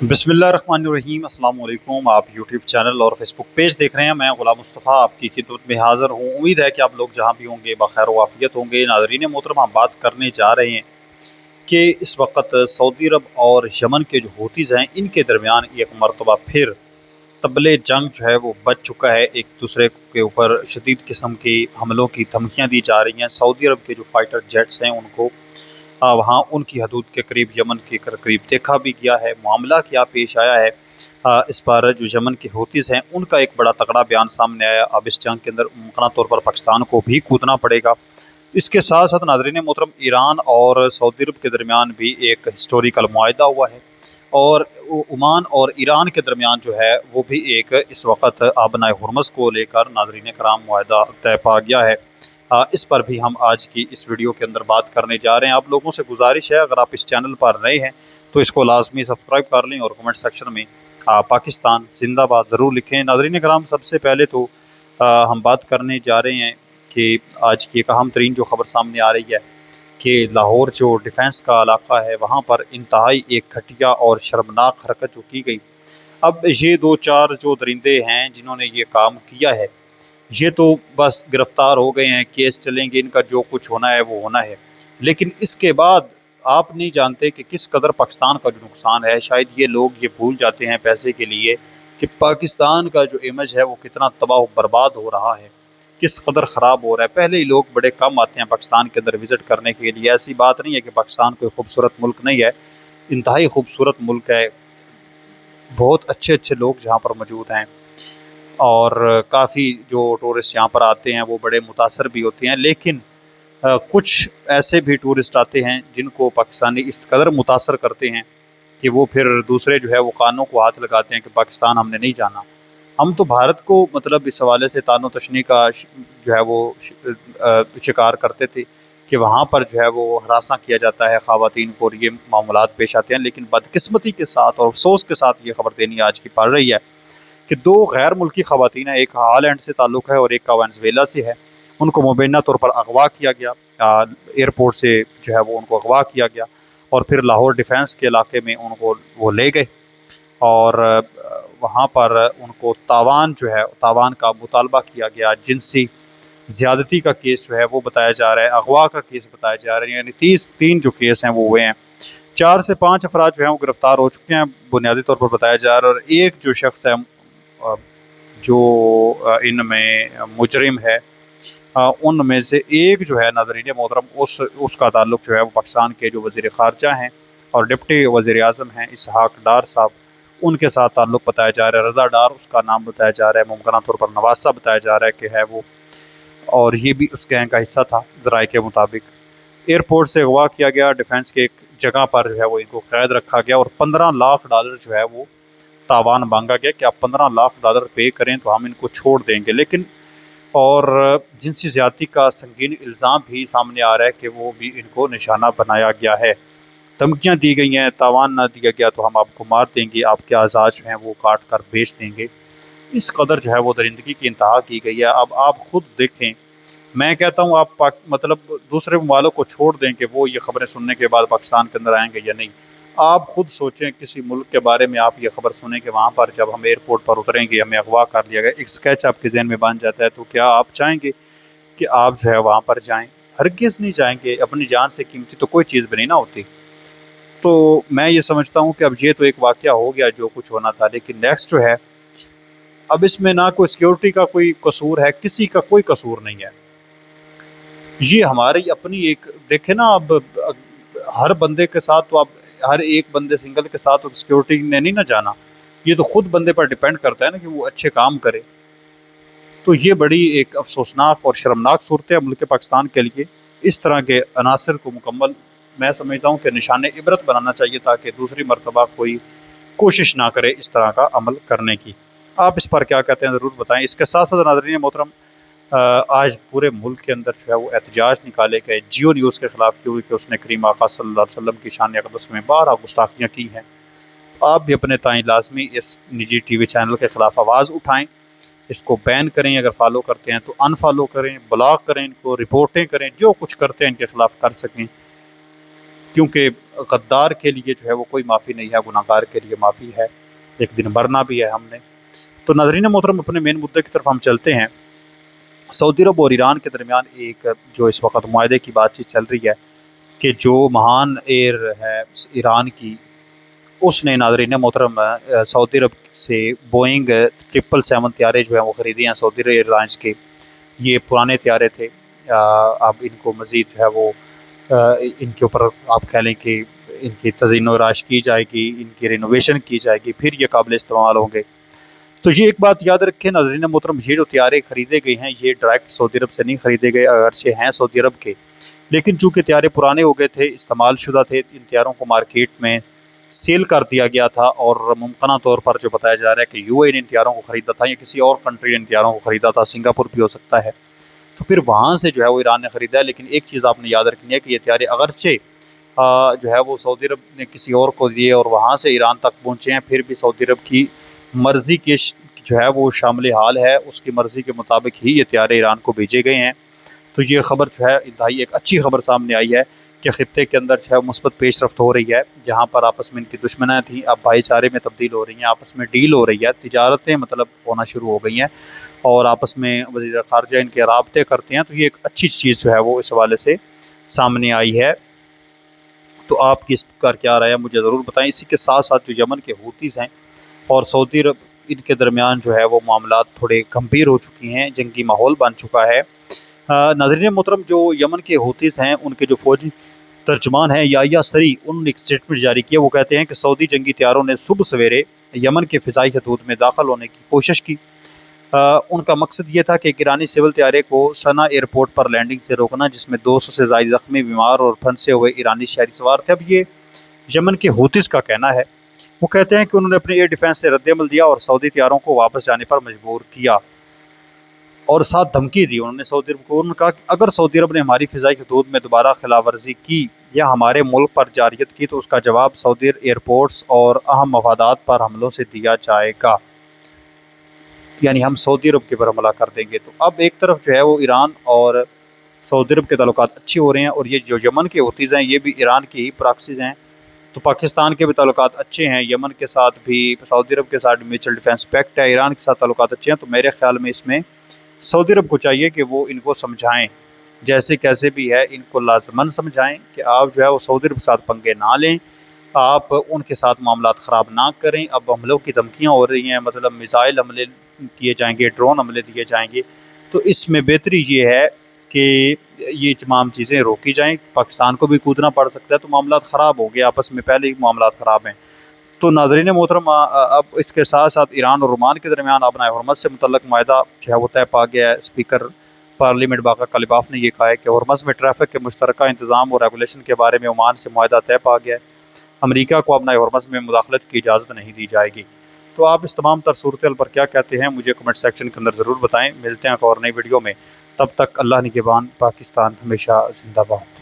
बिस्मिल्लाहिर्रहमानिर्रहीम। अस्सलाम वालेकुम। आप यूट्यूब चैनल और फेसबुक पेज देख रहे हैं। मैं गुलाम मुस्तफ़ा आपकी खिदमत में हाज़िर हूँ। उम्मीद है कि आप लोग जहाँ भी होंगे बखैर व आफियत होंगे। नाज़रीन मोहतरम, हम बात करने जा रहे हैं कि इस वक्त सऊदी अरब और यमन के जो हूतीज़ हैं, इनके दरमियान एक मरतबा फिर तबले जंग जो है वो बच चुका है। एक दूसरे के ऊपर शदीद किस्म की हमलों की धमकियाँ दी जा रही हैं। सऊदी अरब के जो फाइटर जेट्स हैं उनको वहाँ उनकी हदूद के करीब, यमन के करीब देखा भी गया है। मामला क्या पेश आया है, इस पर जो यमन के हूतीज़ हैं उनका एक बड़ा तगड़ा बयान सामने आया। अब इस जंग के अंदर मुमकिन तौर पर पाकिस्तान को भी कूदना पड़ेगा। इसके साथ साथ नाज़रीन मोहतरम, ईरान और सऊदी अरब के दरमियान भी एक हिस्टोरिकल मुआहदा हुआ है, और ओमान और ईरान के दरमियान जो है वो भी एक इस वक्त आबनाए हुर्मस को लेकर नाज़रीन कराम मुआहदा तय पा गया है। इस पर भी हम आज की इस वीडियो के अंदर बात करने जा रहे हैं। आप लोगों से गुजारिश है, अगर आप इस चैनल पर नए हैं तो इसको लाजमी सब्सक्राइब कर लें और कमेंट सेक्शन में पाकिस्तान जिंदाबाद ज़रूर लिखें। नाज़रीन कराम, सबसे पहले तो हम बात करने जा रहे हैं कि आज की एक अहम तरीन जो ख़बर सामने आ रही है कि लाहौर जो डिफेंस का इलाका है वहाँ पर इंतहाई एक घटिया और शर्मनाक हरकत जो की गई। अब ये दो चार जो दरिंदे हैं जिन्होंने ये काम किया है, ये तो बस गिरफ्तार हो गए हैं, केस चलेंगे, इनका जो कुछ होना है वो होना है। लेकिन इसके बाद आप नहीं जानते कि किस कदर पाकिस्तान का जो नुकसान है। शायद ये लोग ये भूल जाते हैं पैसे के लिए कि पाकिस्तान का जो इमेज है वो कितना तबाह बर्बाद हो रहा है, किस कदर ख़राब हो रहा है। पहले ही लोग बड़े कम आते हैं पाकिस्तान के अंदर विज़िट करने के लिए। ऐसी बात नहीं है कि पाकिस्तान कोई खूबसूरत मुल्क नहीं है, इंतहाई खूबसूरत मुल्क है। बहुत अच्छे अच्छे लोग जहाँ पर मौजूद हैं, और काफ़ी जो टूरिस्ट यहाँ पर आते हैं वो बड़े मुतासर भी होते हैं। लेकिन कुछ ऐसे भी टूरिस्ट आते हैं जिनको पाकिस्तानी इस कदर मुतासर करते हैं कि वो फिर दूसरे जो है वो कानों को हाथ लगाते हैं कि पाकिस्तान हमने नहीं जाना। हम तो भारत को मतलब इस हवाले से तानो तशनी का जो है वो शिकार करते थे कि वहाँ पर जो है वो हरासा किया जाता है ख़वातीन को, और ये मामलात पेश आते हैं। लेकिन बदकिस्मती के साथ और अफसोस के साथ ये खबर देनी आज की पड़ रही है कि दो गैर मुल्की ख़वातीन हैं, एक हॉलैंड से ताल्लुक़ है और एक का वेनेज़ुएला से है। उनको मुबैना तौर पर अगवा किया गया, एयरपोर्ट से जो है वो उनको अगवा किया गया और फिर लाहौर डिफेंस के इलाके में उनको वो ले गए, और वहाँ पर उनको तावान जो है तावान का मुतालबा किया गया। जिनसी ज़्यादती का केस जो है वो बताया जा रहा है, अगवा का केस बताया जा रहा है। यानी 3 जो केस हैं वो हुए हैं। 4 से 5 अफराद जो हैं वो गिरफ़्तार हो चुके हैं बुनियादी तौर पर बताया जा रहा है, और एक जो शख्स है जो इनमें मुजरिम है, उनमें से एक जो है नाज़रीन मोहतरम उसका ताल्लुक़ जो है वो पाकिस्तान के जो वज़ीर ख़ारजा हैं और डिप्टी वज़ीर आज़म हैं इसहाक डार साहब, उनके साथ ताल्लुक़ बताया जा रहा है। रज़ा डार उसका नाम बताया जा रहा है, मुमकिन तौर पर नवाज साहब बताया जा रहा है कि है वो, और ये भी उस गैंग का हिस्सा था। ज़राए के मुताबिक एयरपोर्ट से अगवा किया गया, डिफेंस के एक जगह पर जो है वो इनको कैद रखा गया और $15 लाख जो है वो तावान मांगा गया कि आप $15 लाख पे करें तो हम इनको छोड़ देंगे। लेकिन और जिनसी ज़्यादती का संगीन इल्ज़ाम भी सामने आ रहा है कि वो भी इनको निशाना बनाया गया है। धमकियाँ दी गई हैं, तावान ना दिया गया तो हम आपको मार देंगे, आपके आज़ाद जो हैं वो काट कर बेच देंगे। इस कदर जो है वो दरिंदगी की इंतहा की गई है। अब आप खुद देखें, मैं कहता हूँ आप मतलब दूसरे वालों को छोड़ दें कि वो ये खबरें सुनने के बाद पाकिस्तान के अंदर आएंगे या नहीं। आप खुद सोचें, किसी मुल्क के बारे में आप ये खबर सुनें कि वहाँ पर जब हम एयरपोर्ट पर उतरेंगे हमें अगवा कर लिया गया, एक स्केच आपके जहन में बन जाता है, तो क्या आप चाहेंगे कि आप जो है वहाँ पर जाएँ? हरगिज़ नहीं जाएंगे। अपनी जान से कीमती तो कोई चीज़ भी नहीं ना होती। तो मैं ये समझता हूँ कि अब ये तो एक वाक़या हो गया जो कुछ होना था, लेकिन नेक्स्ट जो है, अब इसमें ना कोई सिक्योरिटी का कोई कसूर है, किसी का कोई कसूर नहीं है। ये हमारी अपनी एक देखे ना, अब हर बंदे के साथ तो आप हर एक बंदे सिंगल के साथ तो सिक्योरिटी ने नहीं ना जाना। ये तो खुद बंदे पर डिपेंड करता है ना कि वो अच्छे काम करे। तो ये बड़ी एक अफसोसनाक और शर्मनाक सूरत है मुल्क पाकिस्तान के लिए। इस तरह के अनासर को मुकम्मल मैं समझता हूँ कि निशान इबरत बनाना चाहिए, ताकि दूसरी मरतबा कोई कोशिश ना करे इस तरह का अमल करने की। आप इस पर क्या कहते हैं ज़रूर बताएँ। इसके साथ साथ नाज़रीन मोहतरम, आज पूरे मुल्क के अंदर जो है वो एहतजाज निकाले गए जियो न्यूज़ के ख़िलाफ़, क्योंकि उसने करीम आका सल्लल्लाहु अलैहि वसल्लम की शान अक़दस में 12 गुस्ताखियाँ की हैं। आप भी अपने ताईं लाजमी इस निजी टीवी चैनल के ख़िलाफ़ आवाज़ उठाएँ, इसको बैन करें। अगर फॉलो करते हैं तो अनफॉलो करें, ब्लॉक करें, इनको रिपोर्टें करें, जो कुछ करते हैं इनके ख़िलाफ़ कर सकें। کیونکہ غدار کے لیے جو ہے وہ کوئی معافی نہیں ہے، گناہگار کے لیے معافی ہے، ایک دن مرنا بھی ہے ہم نے۔ تو ناظرین محترم، اپنے مین مدعے کی طرف ہم چلتے ہیں۔ سعودی عرب اور ایران کے درمیان ایک جو اس وقت معاہدے کی بات چیت چل رہی ہے کہ جو مہان ایئر ہے ایران کی، اس نے ناظرین محترم سعودی عرب سے بوئنگ 777 طیارے جو ہیں وہ خریدے ہیں سعودی ایئر لائنس کے۔ یہ پرانے طیارے تھے، اب ان کو مزید جو ہے وہ ان کے اوپر آپ کہہ لیں کہ ان کی تزئین و آرائش کی جائے گی، ان کی رینوویشن کی جائے گی، پھر یہ قابل استعمال ہوں گے۔ تو یہ ایک بات یاد رکھیں ناظرین محترم، یہ جو طیارے خریدے گئے ہیں یہ ڈائریکٹ سعودی عرب سے نہیں خریدے گئے، اگرچہ ہیں سعودی عرب کے، لیکن چونکہ طیارے پرانے ہو گئے تھے، استعمال شدہ تھے، ان طیاروں کو مارکیٹ میں سیل کر دیا گیا تھا، اور ممکنہ طور پر جو بتایا جا رہا ہے کہ یو اے نے ان طیاروں کو خریدا تھا یا کسی اور کنٹری نے ان طیاروں کو خریدا تھا، سنگاپور بھی ہو سکتا ہے، تو پھر وہاں سے جو ہے وہ ایران نے خریدا ہے۔ لیکن ایک چیز آپ نے یاد رکھنی ہے کہ یہ طیارے اگرچہ جو ہے وہ سعودی عرب نے کسی اور کو دیے اور وہاں سے ایران تک پہنچے ہیں، پھر بھی سعودی عرب کی مرضی کے جو ہے وہ شامل حال ہے، اس کی مرضی کے مطابق ہی یہ طیارے ایران کو بھیجے گئے ہیں۔ تو یہ خبر جو ہے انتہائی ایک اچھی خبر سامنے آئی ہے کہ خطے کے اندر جو ہے مثبت پیش رفت ہو رہی ہے، جہاں پر آپس میں ان کی دشمنیاں تھیں اب بھائی چارے میں تبدیل ہو رہی ہیں، آپس میں ڈیل ہو رہی ہے، تجارتیں مطلب ہونا شروع ہو گئی ہیں، اور آپس میں وزیر خارجہ ان کے رابطے کرتے ہیں۔ تو یہ ایک اچھی چیز جو ہے وہ اس حوالے سے سامنے آئی ہے۔ تو آپ کی اس پر کیا رائے ہے مجھے ضرور بتائیں۔ اسی کے ساتھ ساتھ جو یمن کے حوثیز ہیں اور سعودی عرب، ان کے درمیان جو ہے وہ معاملات تھوڑے گمبھیر ہو چکی ہیں، جنگی ماحول بن چکا ہے۔ ناظرین محترم، جو یمن کے حوثیز ہیں ان کے جو فوجی ترجمان ہیں یحییٰ سری، انہوں نے ایک اسٹیٹمنٹ جاری کیا، وہ کہتے ہیں کہ سعودی جنگی طیاروں نے صبح سویرے یمن کے فضائی حدود میں داخل ہونے کی کوشش کی۔ ان کا مقصد یہ تھا کہ ایک ایرانی سول طیارے کو سنا ایئرپورٹ پر لینڈنگ سے روکنا، جس میں 200 سے زائد زخمی، بیمار اور پھنسے ہوئے ایرانی شہری سوار تھے۔ اب یہ یمن کے حوثیز کا کہنا ہے، وہ کہتے ہیں کہ انہوں نے اپنے ایئر ڈیفنس سے رد عمل دیا اور سعودی طیاروں کو واپس جانے پر مجبور کیا، اور ساتھ دھمکی دی۔ انہوں نے سعودی عرب کو کہا کہ اگر سعودی عرب نے ہماری فضائی حدود میں دوبارہ خلاف ورزی کی یا ہمارے ملک پر جارحیت کی تو اس کا جواب سعودی ایئرپورٹس اور اہم مفادات پر حملوں سے دیا جائے گا، یعنی ہم سعودی عرب کے پر حملہ کر دیں گے۔ تو اب ایک طرف جو ہے وہ ایران اور سعودی عرب کے تعلقات اچھے ہو رہے ہیں، اور یہ جو یمن کے حوثیز ہیں یہ بھی ایران کے ہی پراکسیز ہیں، تو پاکستان کے بھی تعلقات اچھے ہیں، یمن کے ساتھ بھی، سعودی عرب کے ساتھ میوچل ڈیفنس پیکٹ ہے، ایران کے ساتھ تعلقات اچھے ہیں۔ تو میرے خیال میں اس میں سعودی عرب کو چاہیے کہ وہ ان کو سمجھائیں، جیسے کیسے بھی ہے ان کو لازماً سمجھائیں کہ آپ جو ہے وہ سعودی عرب کے ساتھ پنگے نہ لیں، آپ ان کے ساتھ معاملات خراب نہ کریں۔ اب حملوں کی دھمکیاں ہو رہی ہیں، مطلب میزائل حملے کیے جائیں گے، ڈرون حملے دیے جائیں گے، تو اس میں بہتری یہ ہے کہ یہ تمام چیزیں روکی جائیں۔ پاکستان کو بھی کودنا پڑ سکتا ہے، تو معاملات خراب ہو گئے، آپس میں پہلے ہی معاملات خراب ہیں۔ تو ناظرین محترم، اب اس کے ساتھ ساتھ ایران اور عمان کے درمیان ابنائے حرمت سے متعلق معاہدہ جو ہے وہ طے پا گیا ہے۔ اسپیکر پارلیمنٹ باقر کلباف نے یہ کہا ہے کہ ہرمز میں ٹریفک کے مشترکہ انتظام اور ریگولیشن کے بارے میں عمان سے معاہدہ طے پا گیا ہے، امریکہ کو ابنائے ہرمز میں مداخلت کی اجازت نہیں دی جائے گی۔ تو آپ اس تمام تر صورتحال پر کیا کہتے ہیں مجھے کمنٹ سیکشن کے اندر ضرور بتائیں۔ ملتے ہیں ایک اور نئی ویڈیو میں، تب تک اللہ نگہبان، پاکستان ہمیشہ زندہ باد۔